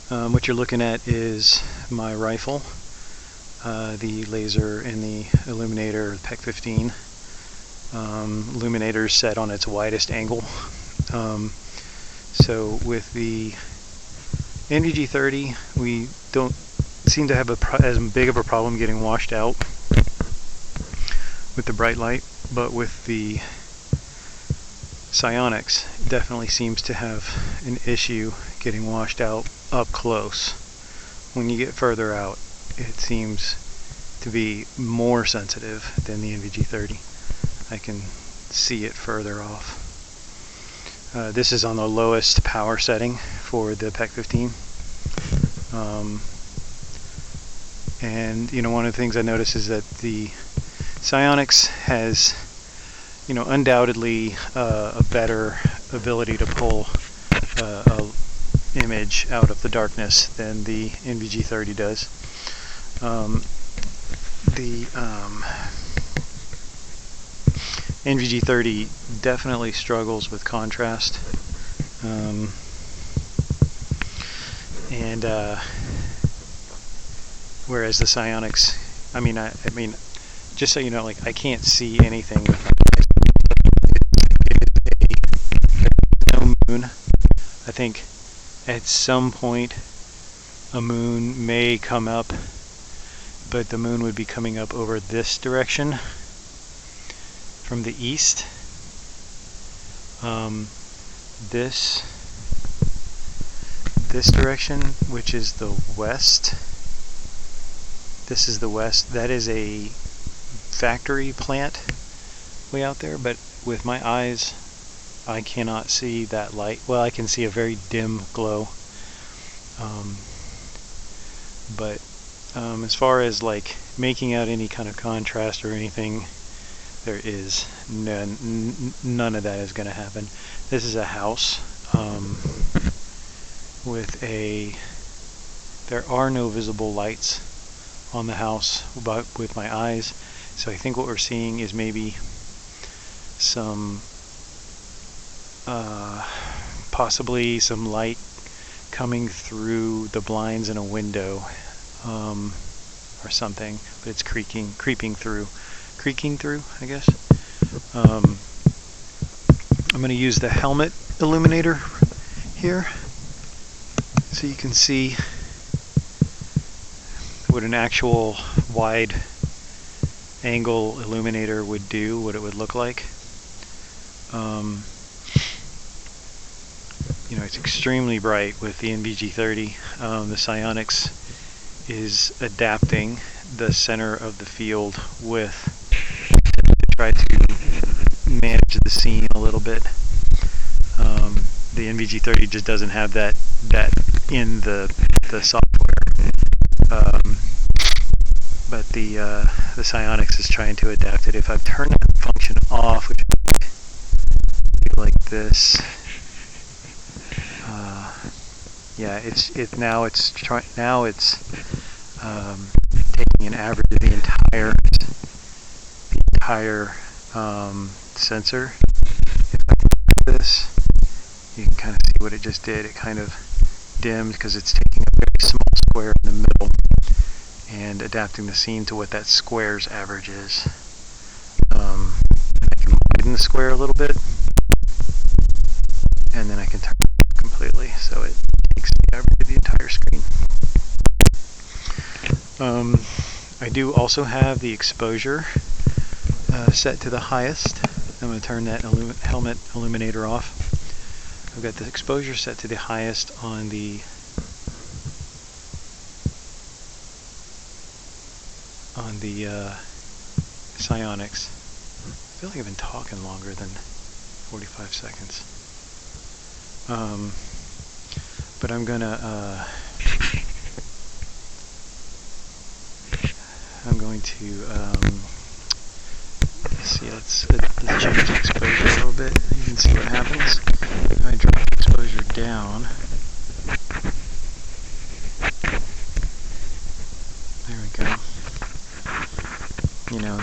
What you're looking at is my rifle, the laser and the illuminator PEQ-15. Illuminator is set on its widest angle. So with the NVG30, we don't seem to have as big of a problem getting washed out with the bright light, but with the Sionyx, definitely seems to have an issue getting washed out up close. When you get further out, it seems to be more sensitive than the NVG30. I can see it further off. This is on the lowest power setting for the PEQ-15. And one of the things I noticed is that the Sionyx has undoubtedly a better ability to pull a image out of the darkness than the NVG30 does. The NVG30 definitely struggles with contrast, whereas the Sionyx, I mean, just so you know, like, I can't see anything with my eyes. There's no moon. I think at some point a moon may come up, but the moon would be coming up over this direction from the east. This direction, which is the west. This is the west. That is a factory plant way out there, but with my eyes I cannot see that light. Well, I can see a very dim glow, but as far as like making out any kind of contrast or anything, there is none of that is going to happen. This is a house there are no visible lights on the house but with my eyes, so I think what we're seeing is maybe some possibly some light coming through the blinds in a window or something, but it's creeping through, I guess. I'm going to use the helmet illuminator here so you can see what an actual wide angle illuminator would do, what it would look like. It's extremely bright with the NVG30. The Sionyx is adapting the center of the field to try to manage the scene a little bit. The NVG30 just doesn't have that in the software, but the Sionyx is trying to adapt it. If I've turned that function off, which I do like this, yeah, now it's taking an average of the entire sensor. If I do this, you can kind of see what it just did. It kind of dimmed because it's taking a very small square in the middle and adapting the scene to what that square's average is. And I can widen the square a little bit, and then I can turn it completely so it takes the average of the entire screen. I do also have the exposure set to the highest. I'm going to turn that helmet illuminator off. I've got the exposure set to the highest on the Sionyx. I feel like I've been talking longer than 45 seconds. But I'm going to see, let's change the exposure a little bit. You can see what happens. If I drop the exposure down, there we go.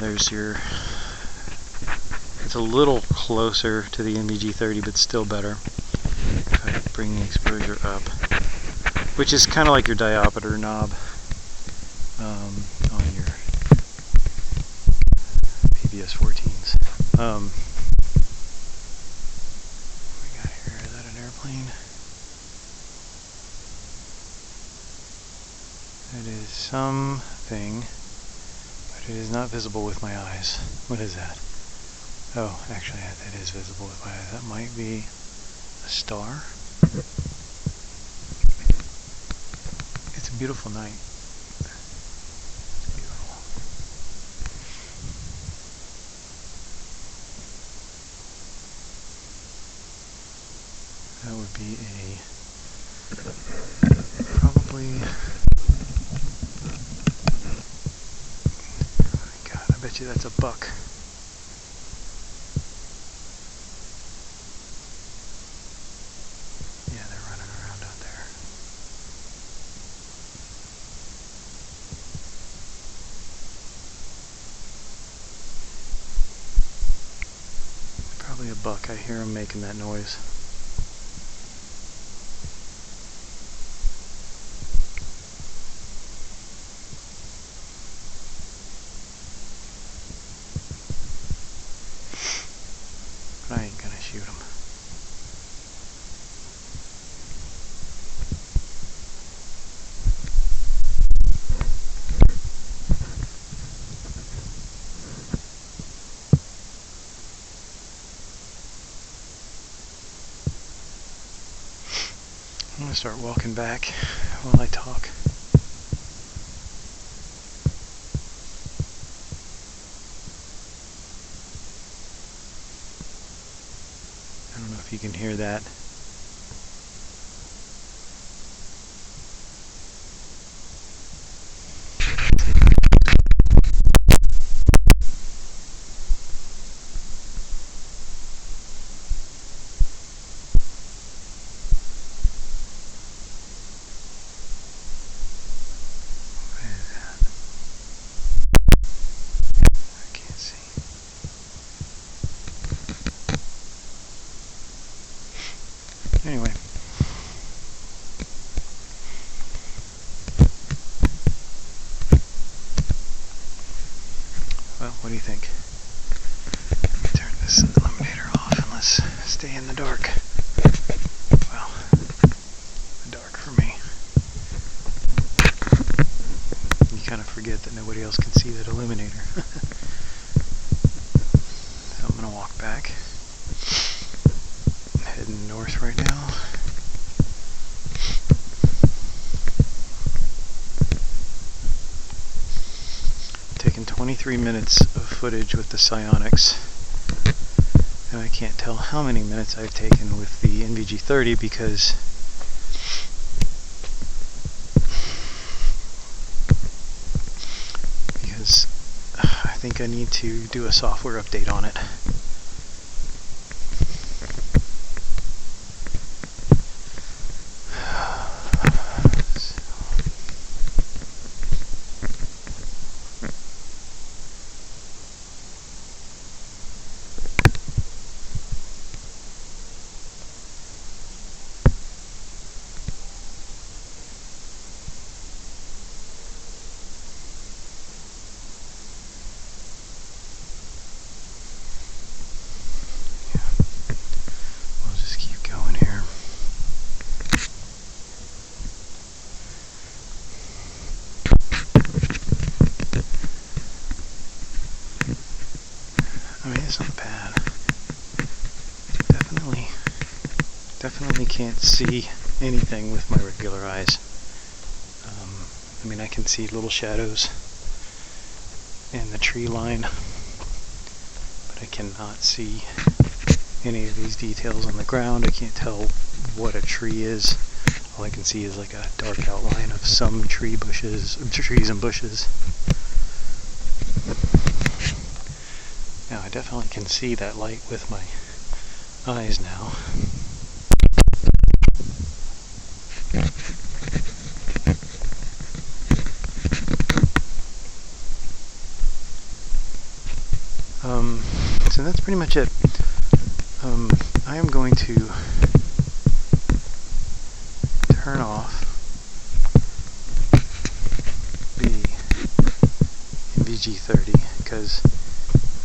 There's it's a little closer to the NVG30, but still better. If I bring the exposure up, which is kind of like your diopter knob on your PBS 14s. What we got here? Is that an airplane? It is something, but it is not visible with my eyes. What is that? Oh, actually, that is visible with my eyes. That might be a star. It's a beautiful night. It's beautiful. That would be probably. God, I bet you that's a buck. Yeah, they're running around out there. Probably a buck. I hear him making that noise. But I ain't gonna shoot him. I'm gonna start walking back while I talk. I don't know if you can hear that. Anyway. Well, what do you think? Let me turn this illuminator off and let's stay in the dark. Well, dark for me. You kind of forget that nobody else can see that illuminator. So I'm going to walk back. Heading north right now. Taking 23 minutes of footage with the Sionyx, and I can't tell how many minutes I've taken with the NVG30 because I think I need to do a software update on it. I mean, it's not bad. Definitely can't see anything with my regular eyes. I mean, I can see little shadows in the tree line, but I cannot see any of these details on the ground. I can't tell what a tree is. All I can see is like a dark outline of some trees and bushes. Now I definitely can see that light with my eyes now. So that's pretty much it. I am going to turn off NVG30 because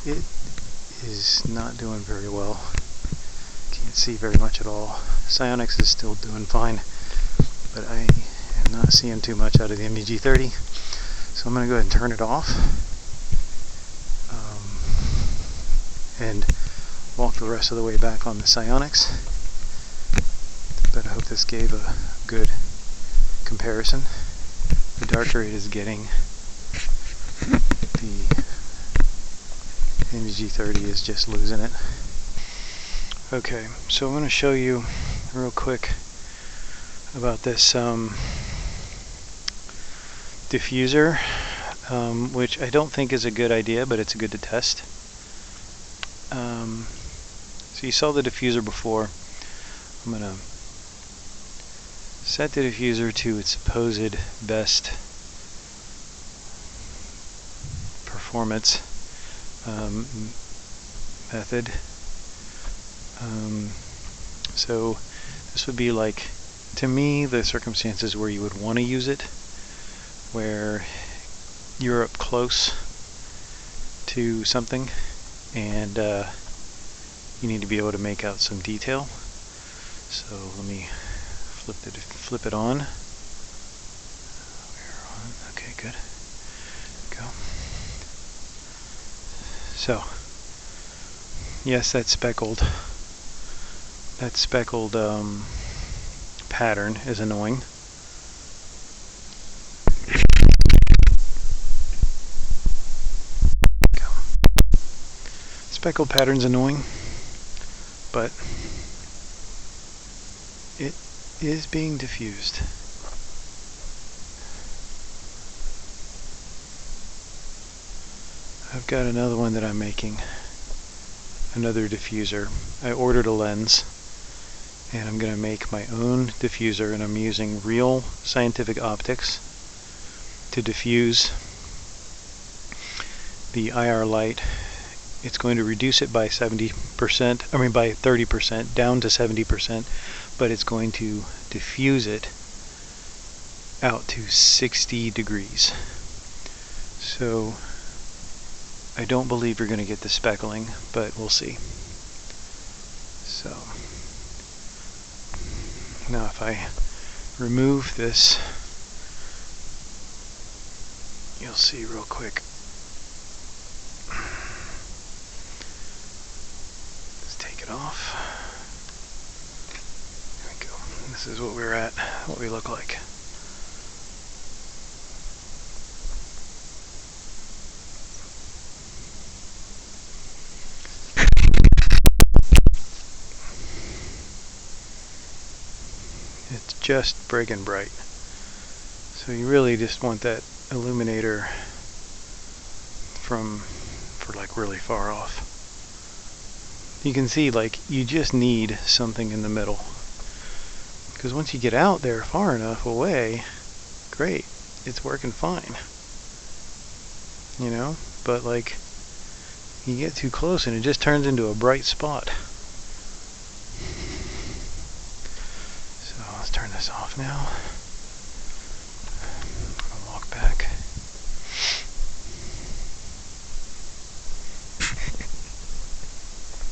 it is not doing very well. Can't see very much at all. Sionyx is still doing fine, but I am not seeing too much out of the NVG30, so I'm going to go ahead and turn it off and walk the rest of the way back on the Sionyx. But I hope this gave a good comparison. The darker it is getting, the NVG30 is just losing it. Okay, so I'm going to show you real quick about this diffuser, which I don't think is a good idea, but it's good to test. So you saw the diffuser before. I'm going to set the diffuser to its supposed best performance method. So this would be like, to me, the circumstances where you would want to use it, where you're up close to something and you need to be able to make out some detail. So let me flip it on. We're on. Okay, good. Go. So, yes, that speckled pattern is annoying. Go. Speckled pattern's annoying, but it is being diffused. I've got another one that I'm making, another diffuser. I ordered a lens and I'm going to make my own diffuser, and I'm using real scientific optics to diffuse the IR light. It's going to reduce it by 30% down to 70%, but it's going to diffuse it out to 60 degrees. So I don't believe you're going to get the speckling, but we'll see. So now if I remove this, you'll see real quick. Let's take it off. There we go. This is what we're at, what we look like. It's just friggin' bright. So you really just want that illuminator for like really far off. You can see, like, you just need something in the middle, because once you get out there far enough away, great, it's working fine, you know. But like, you get too close and it just turns into a bright spot. So let's turn this off now.